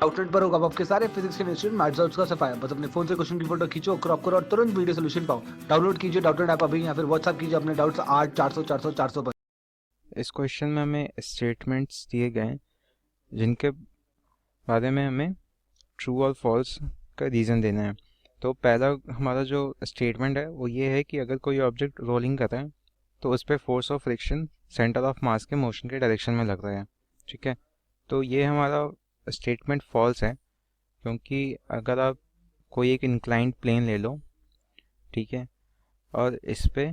Outlet पर होगा आपके सारे फिजिक्स के इंस्टीट्यूट मैथ्स और उसका सफाया। बस अपने फोन से क्वेश्चन की फोटो खींचो, क्रॉप करो और तुरंत वीडियो सोल्यूशन पाओ। डाउनलोड कीजिए डाउटनेट ऐप अभी या फिर व्हाट्सएप कीजिए अपने डाउट्स 8 400 400 400 पर। इस क्वेश्चन में हमें स्टेटमेंट्स दिए गए हैं जिनके बारे में हमें ट्रू और फॉल्स का रीज़न देना है। तो पहला हमारा जो स्टेटमेंट है वो ये है कि अगर कोई ऑब्जेक्ट रोलिंग कर रहा है तो उस पर force of friction centre of मास के मोशन के डायरेक्शन में लग रहा है। ठीक है, तो ये हमारा स्टेटमेंट फॉल्स है, क्योंकि अगर आप कोई एक इंक्लाइंड प्लेन ले लो, ठीक है, और इस पे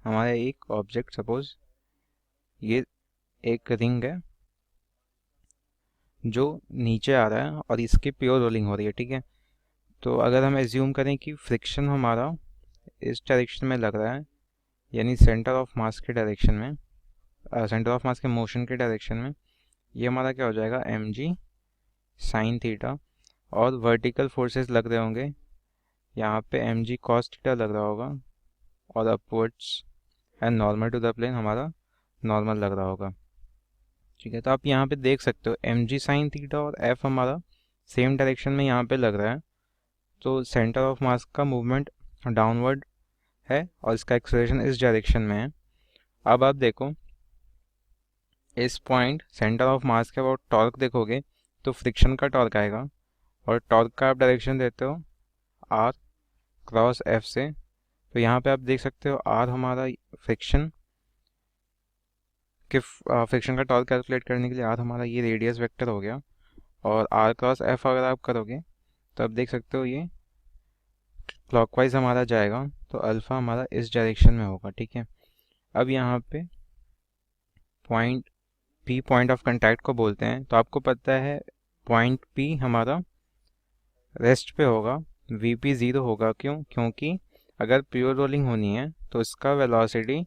हमारा एक ऑब्जेक्ट, सपोज ये एक रिंग है जो नीचे आ रहा है और इसकी प्योर रोलिंग हो रही है। ठीक है, तो अगर हम एज्यूम करें कि फ्रिक्शन हमारा इस डायरेक्शन में लग रहा है, यानी सेंटर ऑफ मास के डायरेक्शन में, सेंटर ऑफ मास के मोशन के डायरेक्शन में, ये हमारा क्या हो जाएगा, एम जी साइन थीटा। और वर्टिकल फोर्सेस लग रहे होंगे, यहाँ पे एम जी कॉस थीटा लग रहा होगा, और upwards and normal to the plane हमारा नॉर्मल लग रहा होगा। ठीक है, तो आप यहाँ पे देख सकते हो एम जी साइन थीटा और एफ हमारा सेम डायरेक्शन में यहाँ पे लग रहा है, तो सेंटर ऑफ मास का मूवमेंट डाउनवर्ड है और इसका एक्सेलरेशन इस डायरेक्शन में है। अब आप देखो इस पॉइंट सेंटर ऑफ मास के अबाउट टॉर्क देखोगे तो फ्रिक्शन का टॉर्क आएगा, और टॉर्क का आप डायरेक्शन देते हो आर क्रॉस एफ से, तो यहाँ पे आप देख सकते हो आर हमारा फ्रिक्शन के फ्रिक्शन का टॉर्क कैलकुलेट करने के लिए आर हमारा ये रेडियस वेक्टर हो गया, और आर क्रॉस एफ अगर आप करोगे तो आप देख सकते हो ये क्लॉकवाइज हमारा जाएगा, तो अल्फ़ा हमारा इस डायरेक्शन में होगा। ठीक है, अब यहाँ पे point P point of contact को बोलते हैं, तो आपको पता है पॉइंट पी हमारा रेस्ट पे होगा, वी पी ज़ीरो होगा। क्यों? क्योंकि अगर प्योर रोलिंग होनी है तो इसका वेलोसिटी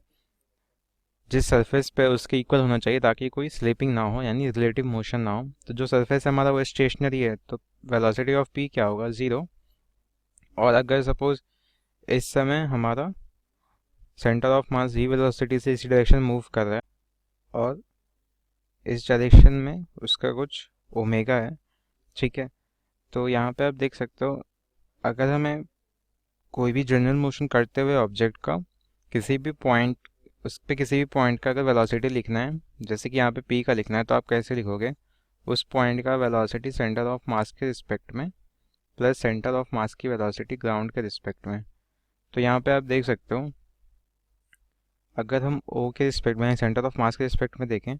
जिस सरफेस पे उसके इक्वल होना चाहिए ताकि कोई स्लिपिंग ना हो, यानी रिलेटिव मोशन ना हो। तो जो सरफेस है हमारा वो स्टेशनरी है, तो वेलोसिटी ऑफ पी क्या होगा, ज़ीरो। और अगर सपोज इस समय हमारा centre of mass V velocity से इसी डायरेक्शन मूव कर रहा है और इस डायरेक्शन में उसका कुछ ओमेगा है, ठीक है, तो यहाँ पे आप देख सकते हो अगर हमें कोई भी जनरल मोशन करते हुए ऑब्जेक्ट का किसी भी पॉइंट, उस पे किसी भी पॉइंट का अगर वेलोसिटी लिखना है, जैसे कि यहाँ पे पी का लिखना है, तो आप कैसे लिखोगे, उस पॉइंट का वेलोसिटी सेंटर ऑफ मास के रिस्पेक्ट में प्लस सेंटर ऑफ मास की वेलोसिटी ग्राउंड के रिस्पेक्ट में। तो यहाँ पे आप देख सकते हो अगर हम ओ के रिस्पेक्ट में, सेंटर ऑफ मास के रिस्पेक्ट में देखें,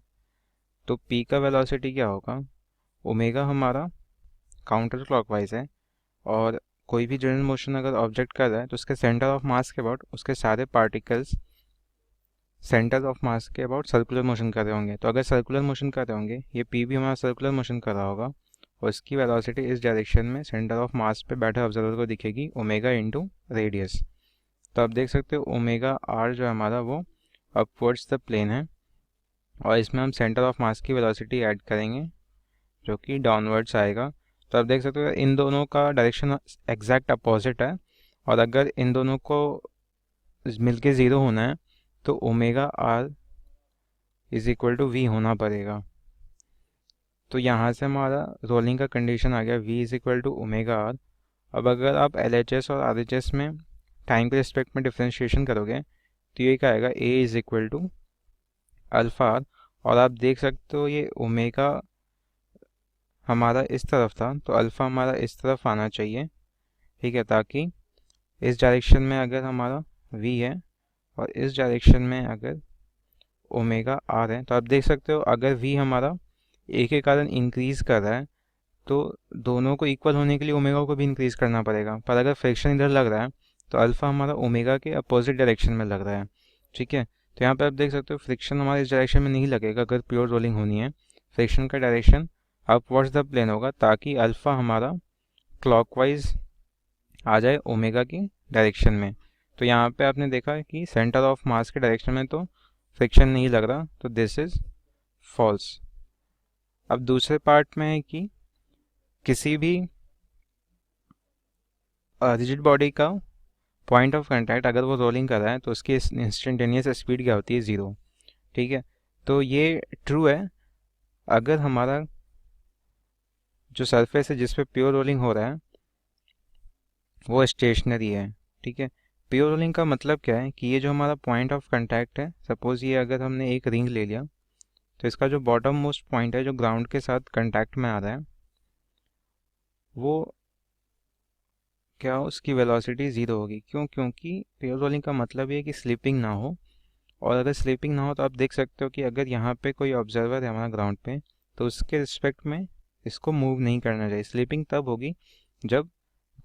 तो पी का वेलोसिटी क्या होगा, ओमेगा हमारा काउंटर क्लॉकवाइज है, और कोई भी जनरल मोशन अगर ऑब्जेक्ट कर रहा है तो उसके सेंटर ऑफ मास के अबाउट उसके सारे पार्टिकल्स सेंटर ऑफ मास के अबाउट सर्कुलर मोशन कर रहे होंगे। तो अगर सर्कुलर मोशन कर रहे होंगे, ये पी भी हमारा सर्कुलर मोशन कर रहा होगा, और इसकी वेलोसिटी इस डायरेक्शन में सेंटर ऑफ मास पे बैठे ऑब्जर्वर को दिखेगी ओमेगा इंटू रेडियस। तो आप देख सकते हो ओमेगा आर जो है हमारा वो अपवर्ड्स द प्लेन है, और इसमें हम सेंटर ऑफ मास की वेलोसिटी ऐड करेंगे जो कि डाउनवर्ड्स आएगा। तो आप देख सकते हो इन दोनों का डायरेक्शन एग्जैक्ट अपोजिट है, और अगर इन दोनों को मिलके ज़ीरो होना है तो omega R is equal to V होना पड़ेगा। तो यहाँ से हमारा रोलिंग का कंडीशन आ गया v is equal to omega R. अब अगर आप एल एच एस और आर एच एस में टाइम के रिस्पेक्ट में डिफ्रेंशिएशन करोगे तो ये क्या आएगा, a is equal to alpha R. और आप देख सकते हो ये ओमेगा हमारा इस तरफ था तो अल्फ़ा हमारा इस तरफ आना चाहिए, ठीक है, ताकि इस डायरेक्शन में अगर हमारा v है और इस डायरेक्शन में अगर ओमेगा आर है, तो आप देख सकते हो अगर v हमारा a के कारण इंक्रीज कर रहा है तो दोनों को इक्वल होने के लिए ओमेगा को भी इंक्रीज करना पड़ेगा, पर अगर फ्रिक्शन इधर लग रहा है तो अल्फ़ा हमारा ओमेगा के अपोजिट डायरेक्शन में लग रहा है। ठीक है, तो यहाँ पे आप देख सकते हो फ्रिक्शन हमारे इस डायरेक्शन में नहीं लगेगा अगर प्योर रोलिंग होनी है, फ्रिक्शन का डायरेक्शन अपवर्ड्स द प्लेन होगा ताकि अल्फ़ा हमारा क्लॉकवाइज आ जाए ओमेगा की डायरेक्शन में। तो यहाँ पे आपने देखा कि सेंटर ऑफ मास के डायरेक्शन में तो फ्रिक्शन नहीं लग रहा, तो दिस इज फॉल्स। अब दूसरे पार्ट में है कि किसी भी रिजिड बॉडी का पॉइंट ऑफ कांटेक्ट अगर वो रोलिंग कर रहा है तो उसकी इंस्टेंटेनियस स्पीड क्या होती है, ज़ीरो। ठीक है, तो ये ट्रू है अगर हमारा जो सरफेस है जिस पे प्योर रोलिंग हो रहा है वो स्टेशनरी है। ठीक है, प्योर रोलिंग का मतलब क्या है कि ये जो हमारा पॉइंट ऑफ कांटेक्ट है, सपोज ये अगर हमने एक रिंग ले लिया तो इसका जो बॉटम मोस्ट पॉइंट है जो ग्राउंड के साथ कांटेक्ट में आ रहा है वो क्या, उसकी वेलोसिटी ज़ीरो होगी। क्यों? क्योंकि प्योर रोलिंग का मतलब ये है कि स्लिपिंग ना हो। और अगर स्लिपिंग ना हो तो आप देख सकते हो कि अगर यहाँ पे कोई ऑब्जर्वर है हमारा ग्राउंड पे तो उसके रिस्पेक्ट में इसको मूव नहीं करना चाहिए। स्लिपिंग तब होगी जब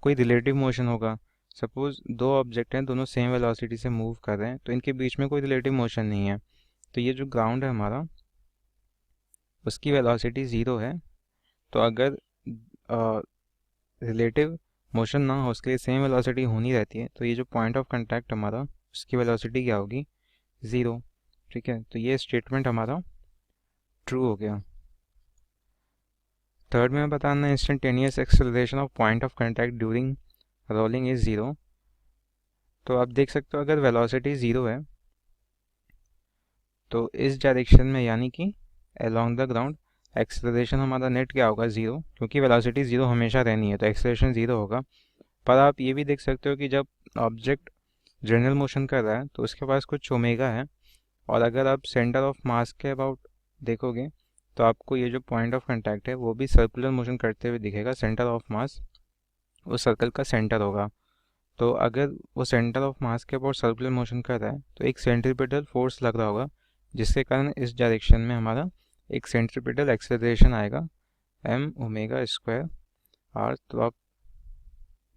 कोई रिलेटिव मोशन होगा। सपोज दो ऑब्जेक्ट हैं, दोनों सेम वेलोसिटी से मूव कर रहे हैं तो इनके बीच में कोई रिलेटिव मोशन नहीं है, तो ये जो ग्राउंड है हमारा उसकी वेलोसिटी ज़ीरो है। तो अगर रिलेटिव मोशन ना हो, उसके लिए सेम वेलोसिटी होनी रहती है, तो ये जो पॉइंट ऑफ कांटेक्ट हमारा उसकी वेलोसिटी क्या होगी? ज़ीरो। ठीक है, तो ये स्टेटमेंट हमारा ट्रू हो गया। थर्ड में बताना instantaneous acceleration of point of contact during rolling is zero. तो आप देख सकते हो अगर वेलोसिटी ज़ीरो है तो इस डायरेक्शन में यानी कि अलोंग द ग्राउंड एक्सेलरेशन हमारा नेट क्या होगा? ज़ीरो, क्योंकि वेलोसिटी ज़ीरो हमेशा रहनी है तो एक्सेलरेशन ज़ीरो होगा। पर आप ये भी देख सकते हो कि जब ऑब्जेक्ट जनरल मोशन कर रहा है तो उसके पास कुछ ओमेगा है, और अगर आप सेंटर ऑफ मास के अबाउट देखोगे तो आपको ये जो पॉइंट ऑफ कांटेक्ट है वो भी सर्कुलर मोशन करते हुए दिखेगा। सेंटर ऑफ मास उस सर्कल का सेंटर होगा। तो अगर वो सेंटर ऑफ मास के अबाउट सर्कुलर मोशन कर रहा है तो एक सेंट्रीपिटल फोर्स लग रहा होगा, जिसके कारण इस डायरेक्शन में हमारा एक सेंट्रीपिटल एक्सेलरेशन आएगा एम ओमेगा स्क्वायर आर। तो आप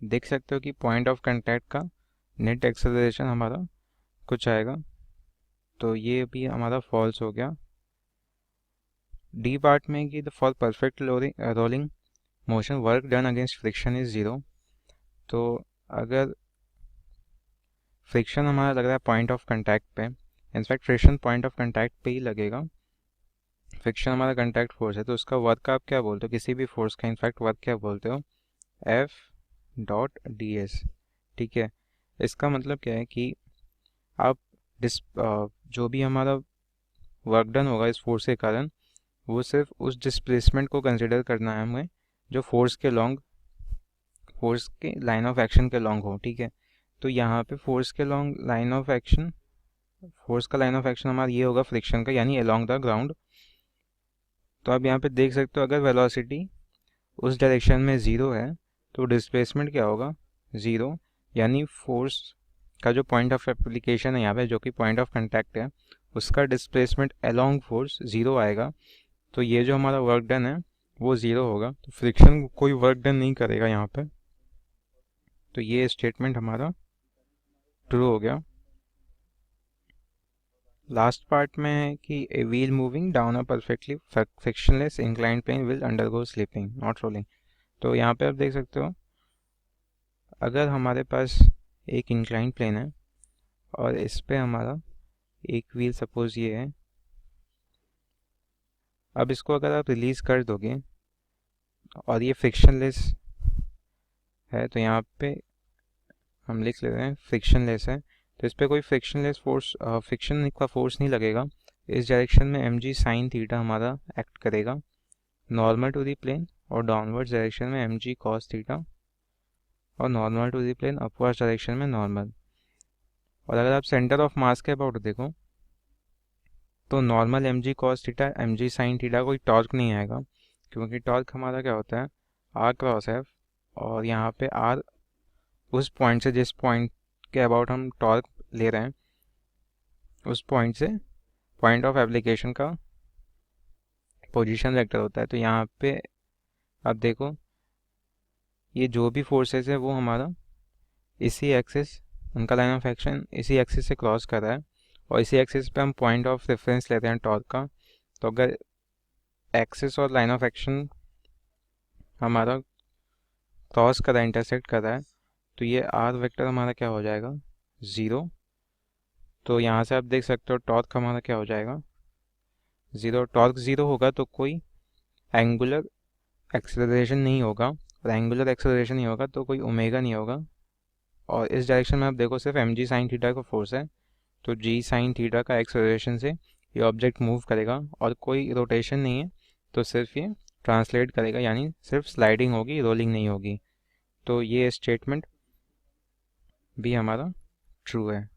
देख सकते हो कि पॉइंट ऑफ कांटेक्ट का नेट एक्सेलरेशन हमारा कुछ आएगा। तो ये भी हमारा फॉल्स हो गया। डी पार्ट में कि the for perfect rolling motion work done against friction is zero. तो अगर फ्रिक्शन हमारा लग रहा है पॉइंट ऑफ कांटेक्ट पे, in fact friction point of contact पे ही लगेगा। फ्रिक्शन हमारा कांटेक्ट फोर्स है तो उसका वर्क आप क्या बोलते हो? किसी भी फोर्स का इनफैक्ट वर्क क्या बोलते हो? F dot D S. ठीक है, इसका मतलब क्या है कि आप जो भी हमारा वर्क डन होगा इस फोर्स के कारण वो सिर्फ उस डिस्प्लेसमेंट को कंसिडर करना है हमें जो फोर्स के लाइन ऑफ एक्शन के लॉन्ग हो। ठीक है, तो यहाँ पे फोर्स के long line of action, force का लाइन ऑफ एक्शन हमारा ये होगा फ्रिक्शन का, यानी अलोंग द ग्राउंड। तो आप यहाँ पे देख सकते हो अगर वेलोसिटी उस डायरेक्शन में ज़ीरो है तो डिस्प्लेसमेंट क्या होगा? ज़ीरो, यानी फोर्स का जो पॉइंट ऑफ एप्लीकेशन है यहाँ पे जो कि पॉइंट ऑफ कांटेक्ट है उसका डिस्प्लेसमेंट अलोंग फोर्स ज़ीरो आएगा। तो ये जो हमारा वर्क डन है वो ज़ीरो होगा, तो फ्रिक्शन कोई वर्क डन नहीं करेगा यहाँ पे। तो ये स्टेटमेंट हमारा ट्रू हो गया। लास्ट पार्ट में है कि a wheel moving down a perfectly frictionless inclined plane will undergo slipping not rolling. तो यहाँ पे आप देख सकते हो अगर हमारे पास एक इंक्लाइंड प्लेन है और इस पे हमारा एक व्हील सपोज ये है, अब इसको अगर आप रिलीज़ कर दोगे और ये फ्रिक्शनलेस है तो यहाँ पे हम लिख लेते हैं फ्रिक्शनलेस है, तो इस पर कोई फ्रिक्शनलेस फोर्स फ्रिक्शन का फोर्स नहीं लगेगा। इस डायरेक्शन में एम जी साइन थीटा हमारा एक्ट करेगा नॉर्मल टू दी प्लेन, और डाउनवर्ड डायरेक्शन में एम जी कॉस थीटा, और normal to the plane upward direction में नॉर्मल। और अगर आप सेंटर ऑफ मास के अबाउट देखो तो normal M G cos theta M G sine theta कोई टॉर्क नहीं आएगा, क्योंकि टॉर्क हमारा क्या होता है? आर क्रॉस एफ, और यहाँ पे आर उस पॉइंट से जिस पॉइंट के अबाउट हम टॉर्क ले रहे हैं उस पॉइंट से पॉइंट ऑफ एप्लीकेशन का पोजीशन वेक्टर होता है। तो यहाँ पे आप देखो ये जो भी फोर्सेस है वो हमारा इसी एक्सिस, उनका लाइन ऑफ एक्शन इसी एक्सिस से क्रॉस कर रहा है, और इसी एक्सिस पे हम पॉइंट ऑफ रेफरेंस लेते हैं टॉर्क का। तो अगर एक्सिस और लाइन ऑफ एक्शन हमारा क्रॉस कर रहा है, इंटरसेक्ट कर रहा है, तो ये आर वेक्टर हमारा क्या हो जाएगा? ज़ीरो। तो यहाँ से आप देख सकते हो टॉर्क हमारा क्या हो जाएगा? ज़ीरो। टॉर्क ज़ीरो होगा तो कोई एंगुलर एक्सेलरेशन नहीं होगा, और एंगुलर एक्सेलरेशन नहीं होगा तो कोई ओमेगा नहीं होगा। और इस डायरेक्शन में आप देखो सिर्फ एम जी साइन थीटा का फोर्स है, तो जी साइन थीटा का एक्सेलरेशन से ये ऑब्जेक्ट मूव करेगा, और कोई रोटेशन नहीं है तो सिर्फ ये ट्रांसलेट करेगा, यानी सिर्फ स्लाइडिंग होगी, रोलिंग नहीं होगी। तो ये स्टेटमेंट भी हमारा ट्रू है।